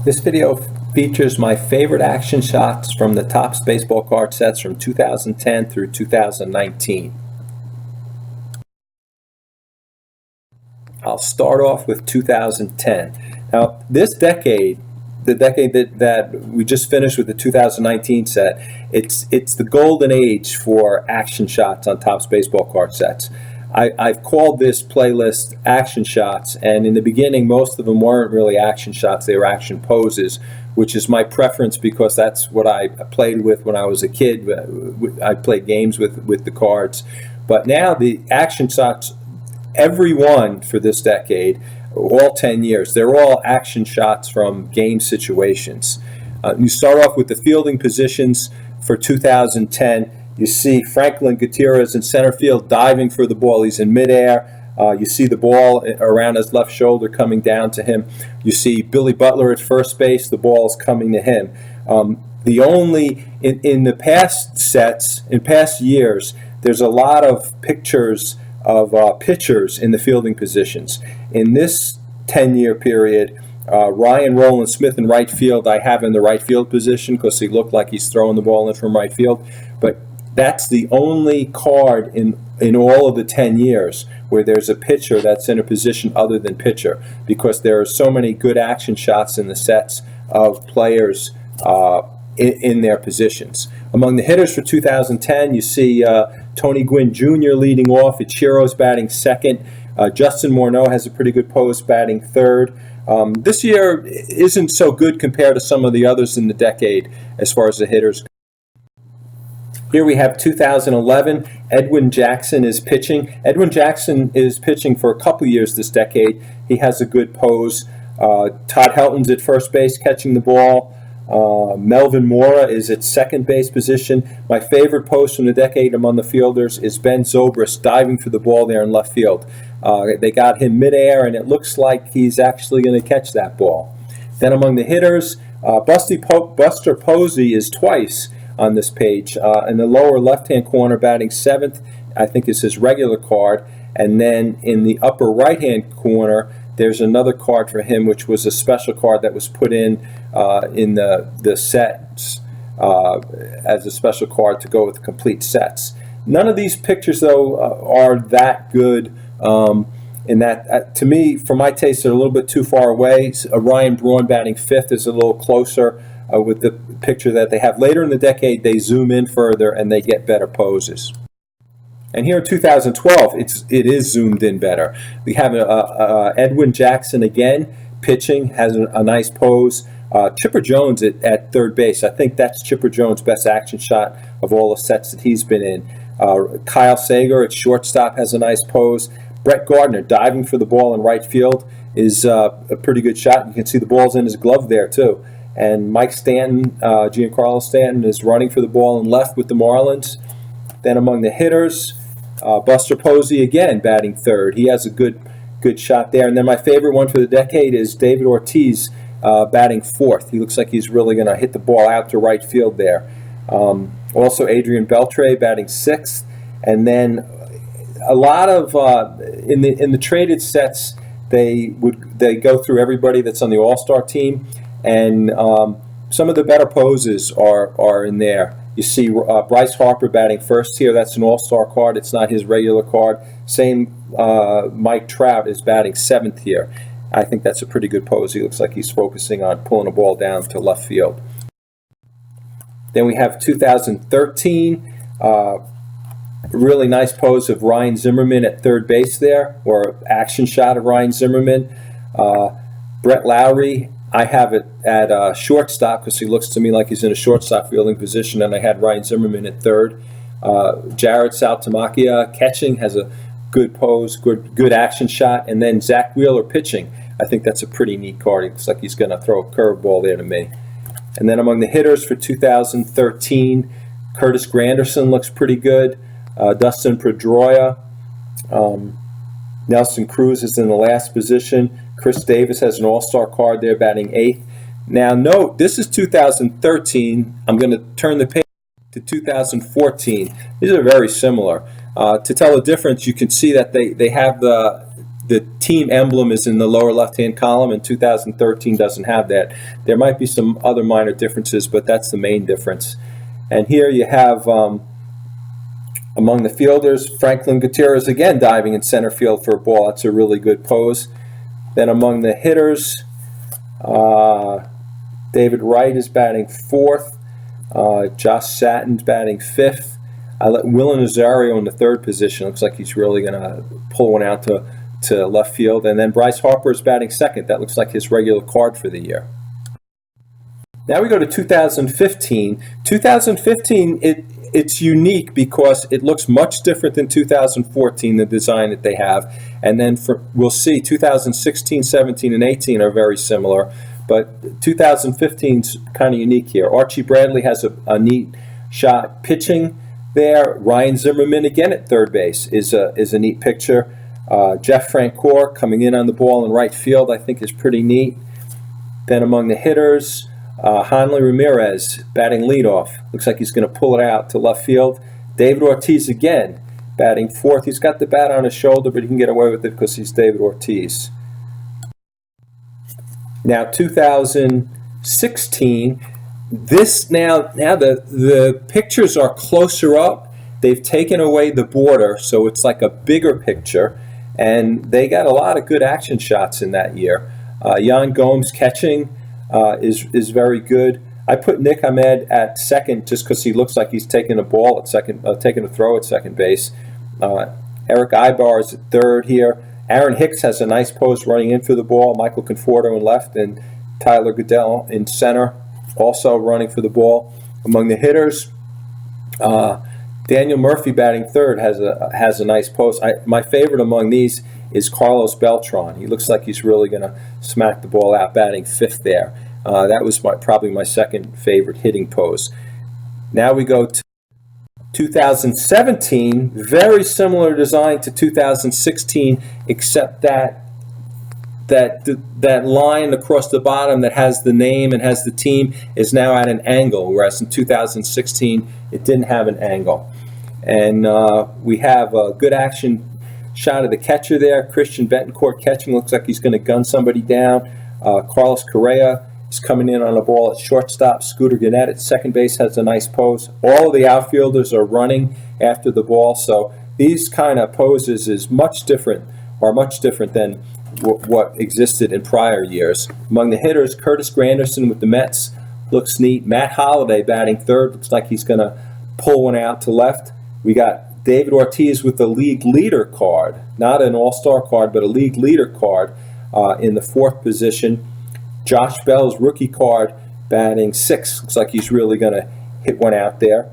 This video features my favorite action shots from the Topps baseball card sets from 2010 through 2019. I'll start off with 2010. Now, this decade, the decade that we just finished with the 2019 set, it's the golden age for action shots on Topps baseball card sets. I've called this playlist action shots, and in the beginning most of them weren't really action shots, they were action poses, which is my preference because that's what I played with when I was a kid. I played games with the cards. But now the action shots, every one for this decade, all 10 years, they're all action shots from game situations. You start off with the fielding positions for 2010. You see Franklin Gutierrez in center field diving for the ball. He's in midair. You see the ball around his left shoulder coming down to him. You see Billy Butler at first base. The ball is coming to him. The only, in the past sets, in past years, there's a lot of pictures of pitchers in the fielding positions. In this 10-year period, Ryan Roland Smith in right field, I have in the right field position because he looked like he's throwing the ball in from right field. But that's the only card in all of the 10 years where there's a pitcher that's in a position other than pitcher, because there are so many good action shots in the sets of players in their positions. Among the hitters for 2010, you see Tony Gwynn Jr. leading off. Ichiro's batting second. Justin Morneau has a pretty good pose batting third. This year isn't so good compared to some of the others in the decade as far as the hitters. Here we have 2011. Edwin Jackson is pitching. Edwin Jackson is pitching for a couple years this decade. He has a good pose. Todd Helton's at first base catching the ball. Melvin Mora is at second base position. My favorite pose from the decade among the fielders is Ben Zobrist diving for the ball there in left field. They got him midair, and it looks like he's actually going to catch that ball. Then among the hitters, Buster Posey is twice on this page. In the lower left-hand corner, batting seventh, I think is his regular card. And then in the upper right-hand corner, there's another card for him, which was a special card that was put in the sets as a special card to go with complete sets. None of these pictures, though, are that good. In that, to me, for my taste, they're a little bit too far away. Ryan Braun batting fifth is a little closer with the picture that they have. Later in the decade, they zoom in further and they get better poses. And here in 2012, it is zoomed in better. We have Edwin Jackson again pitching, has a nice pose. Chipper Jones at third base. I think that's Chipper Jones' best action shot of all the sets that he's been in. Kyle Sager at shortstop has a nice pose. Brett Gardner diving for the ball in right field is a pretty good shot. You can see the ball's in his glove there too. And Mike Stanton, Giancarlo Stanton, is running for the ball in left with the Marlins. Then among the hitters, Buster Posey again batting third. He has a good shot there. And then my favorite one for the decade is David Ortiz batting fourth. He looks like he's really going to hit the ball out to right field there. Also Adrian Beltre batting sixth. And then a lot of in the traded sets, they go through everybody that's on the All-Star team, and some of the better poses are in there. You see Bryce Harper batting first here. That's an All-Star card. It's not his regular card. Same Mike Trout is batting seventh here. I think that's a pretty good pose. He looks like he's focusing on pulling a ball down to left field. Then we have 2013. Really nice pose of Ryan Zimmerman at third base there, or action shot of Ryan Zimmerman. Brett Lowry, I have it at shortstop because he looks to me like he's in a shortstop fielding position, and I had Ryan Zimmerman at third. Jared Saltalamacchia catching, has a good pose, good action shot. And then Zach Wheeler pitching. I think that's a pretty neat card. It looks like he's going to throw a curveball there to me. And then among the hitters for 2013, Curtis Granderson looks pretty good. Dustin Pedroia. Nelson Cruz is in the last position. Chris Davis has an all-star card there batting eighth. Now note, this is 2013. I'm going to turn the page to 2014. These are very similar. To tell the difference, you can see that they have the the team emblem is in the lower left-hand column, and 2013 doesn't have that. There might be some other minor differences, but that's the main difference. And here you have among the fielders, Franklin Gutierrez again diving in center field for a ball. That's a really good pose. Then among the hitters, David Wright is batting fourth. Josh Satton's batting fifth. I let Willen Nazario in the third position. Looks like he's really going to pull one out to left field. And then Bryce Harper is batting second. That looks like his regular card for the year. Now we go to 2015. 2015, it's unique because it looks much different than 2014, the design that they have. And then we'll see 2016, 17, and 18 are very similar. But 2015's kind of unique here. Archie Bradley has a neat shot pitching there. Ryan Zimmerman again at third base is a neat picture. Jeff Francoeur coming in on the ball in right field I think is pretty neat. Then among the hitters, Hanley Ramirez batting leadoff. Looks like he's going to pull it out to left field. David Ortiz again batting fourth. He's got the bat on his shoulder, but he can get away with it because he's David Ortiz. Now 2016, now the pictures are closer up. They've taken away the border, so it's like a bigger picture, and they got a lot of good action shots in that year. Yan Gomes catching is very good. I put Nick Ahmed at second just because he looks like he's taking a ball at second, taking a throw at second base. Eric Ibar is at third here. Aaron Hicks has a nice pose running in for the ball. Michael Conforto in left, and Tyler Goodell in center, also running for the ball. Among the hitters, Daniel Murphy batting third has a nice pose. My favorite among these is Carlos Beltran. He looks like he's really going to smack the ball out, batting fifth there. That was probably my second favorite hitting pose. Now we go to 2017, very similar design to 2016, except that line across the bottom that has the name and has the team is now at an angle, whereas in 2016 it didn't have an angle. And we have a good action shot of the catcher there. Christian Betancourt catching, looks like he's going to gun somebody down. Carlos Correa is coming in on a ball at shortstop. Scooter Gannett at second base has a nice pose. All of the outfielders are running after the ball, so these kind of poses are much different than what existed in prior years. Among the hitters, Curtis Granderson with the Mets looks neat. Matt Holliday batting third, looks like he's going to pull one out to left. We got David Ortiz with the league leader card, not an all-star card, but a league leader card in the fourth position. Josh Bell's rookie card batting sixth. Looks like he's really going to hit one out there.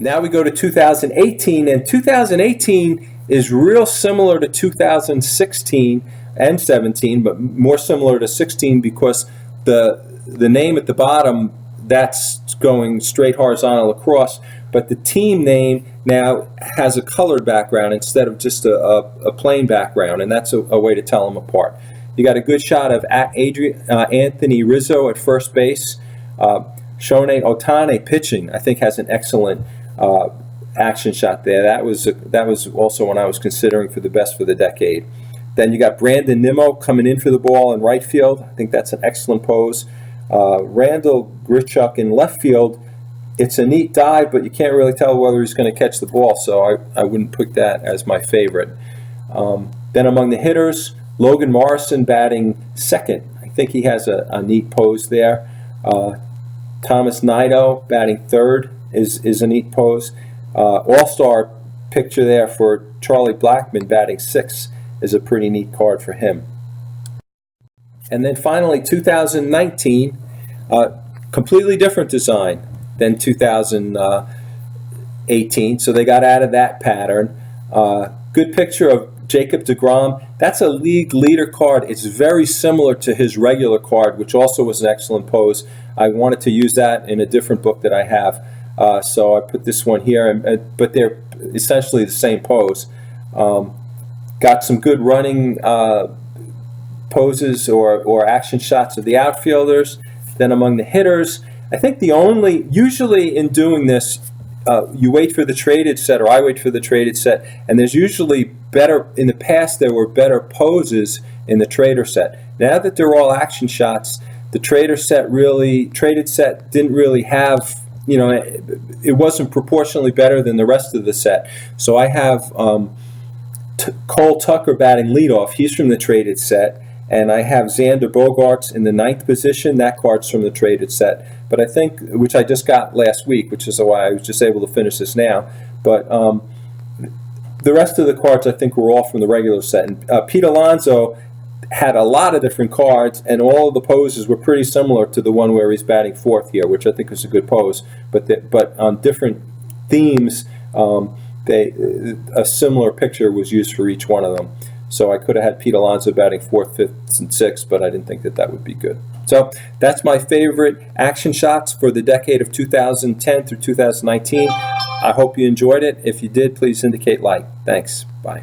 Now we go to 2018, and 2018 is real similar to 2016 and 17, but more similar to 16 because the name at the bottom, that's going straight horizontal across, but the team name now has a colored background instead of just a plain background, and that's a way to tell them apart. You got a good shot of Anthony Rizzo at first base. Shohei Ohtani pitching, I think, has an excellent action shot there. That was also one I was considering for the best for the decade. Then you got Brandon Nimmo coming in for the ball in right field. I think that's an excellent pose. Randall Grichuk in left field. It's a neat dive, but you can't really tell whether he's going to catch the ball, so I wouldn't pick that as my favorite. Then among the hitters, Logan Morrison batting second. I think he has a neat pose there. Thomas Nido batting third is a neat pose. All-star picture there for Charlie Blackmon batting sixth is a pretty neat card for him. And then finally 2019, completely different design than 2018, so they got out of that pattern. Good picture of Jacob deGrom. That's a league leader card. It's very similar to his regular card, which also was an excellent pose. I wanted to use that in a different book that I have, so I put this one here, but they're essentially the same pose. Got some good running poses or action shots of the outfielders. Then among the hitters, I think usually in doing this, you wait for the traded set, or I wait for the traded set, and there's usually better, in the past there were better poses in the trader set. Now that they're all action shots, the traded set didn't really have, it wasn't proportionally better than the rest of the set. So I have Cole Tucker batting leadoff. He's from the traded set. And I have Xander Bogaerts in the 9th position. That card's from the traded set. But I think, which I just got last week, which is why I was just able to finish this now. But the rest of the cards, I think, were all from the regular set. And Pete Alonso had a lot of different cards, and all of the poses were pretty similar to the one where he's batting 4th here, which I think is a good pose. But on different themes, a similar picture was used for each one of them. So I could have had Pete Alonso batting 4th, 5th, and 6th, but I didn't think that would be good. So that's my favorite action shots for the decade of 2010 through 2019. I hope you enjoyed it. If you did, please indicate like. Thanks. Bye.